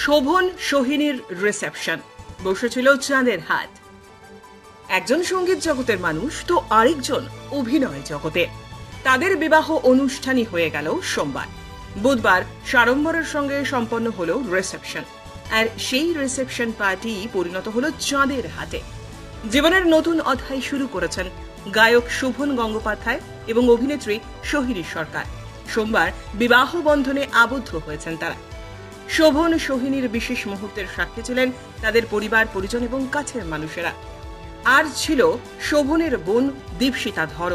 Sovan সোহিনীর reception, বসেছিল চাঁদের হাট। একজন সঙ্গীত জগতের মানুষ তো আরেকজন অভিনয় জগতে। তাদের বিবাহ অনুষ্ঠানই হয়ে গেল সোমবার। বুধবার সাড়ম্বরের সঙ্গে সম্পন্ন হলো রিসেপশন, আর সেই রিসেপশন পার্টি পরিণত হলো চাঁদের হাটে। জীবনের নতুন অধ্যায় শুরু করেছেন গায়ক শোভন গঙ্গোপাধ্যায় এবং অভিনেত্রী সোহিনী সরকার। সোমবার বিবাহ বন্ধনে আবদ্ধ হয়েছেন তারা। শোভন সোহিনীর বিশেষ মুহূর্তের সাক্ষী ছিলেন তাদের পরিবার পরিজন এবং কাছের মানুষেরা। আর ছিল শোভনের বোন দীপশিতা ধর।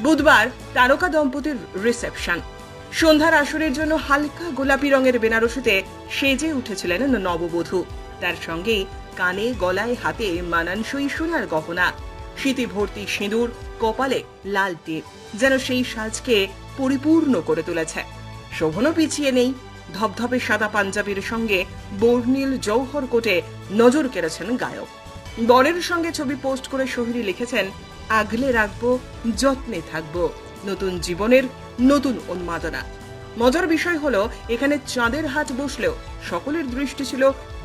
বুধবার তারকা দম্পতির রিসেপশন। সন্ধ্যার আসরের জন্য হালকা গোলাপি রঙের বেনারসিতে সেজে উঠেছিলেন নববধূ। তার সঙ্গে কানে গলায় হাতে মানানসই সোনার গহনা, স্মৃতি ভর্তি সিঁদুর, কপালে লাল টিপ যেন সেই সাজকে পরিপূর্ণ করে তুলেছে। শোভনও পিছিয়ে নেই। ধবধবে সাদা পাঞ্জাবির সঙ্গে বর্ণিল জৌহর কোটে নজর কেড়েছেন গায়ক। বরের সঙ্গে ছবি পোস্ট করে সোহিনী লিখেছেন, আগলে রাখবো, যত্নে থাকবো, নতুন জীবনের নতুন উন্মাদনা। মজার বিষয় হলো, এখানে চাঁদের হাট বসলেও সকলের দৃষ্টি ছিল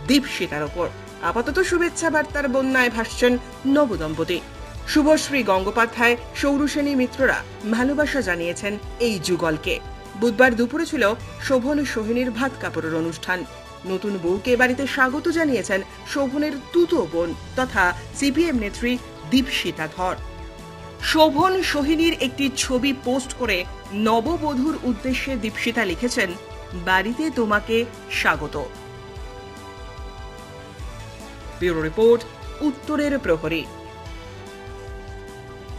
দীপশিতার ওপর। আপাতত শুভেচ্ছা বার্তার বন্যায় ভাসছেন নবদম্পতি। শুভশ্রী গঙ্গোপাধ্যায়, সৌরসেনী মিত্ররা ভালোবাসা জানিয়েছেন এই যুগলকে। বুধবার দুপুরে ছিল শোভন সোহিনীর ভাত কাপড়ের অনুষ্ঠান। নতুন বউকে বাড়িতে স্বাগত জানিয়েছেন শোভনের তুতো বোন তথা সিপিএম নেত্রী দীপশিতা ধর। শোভন সোহিনীর একটি ছবি পোস্ট করে নববধূর উদ্দেশ্যে দীপশিতা লিখেছেন, বাড়িতে তোমাকে স্বাগত। ব্যুরো রিপোর্ট, উত্তরের প্রহরী।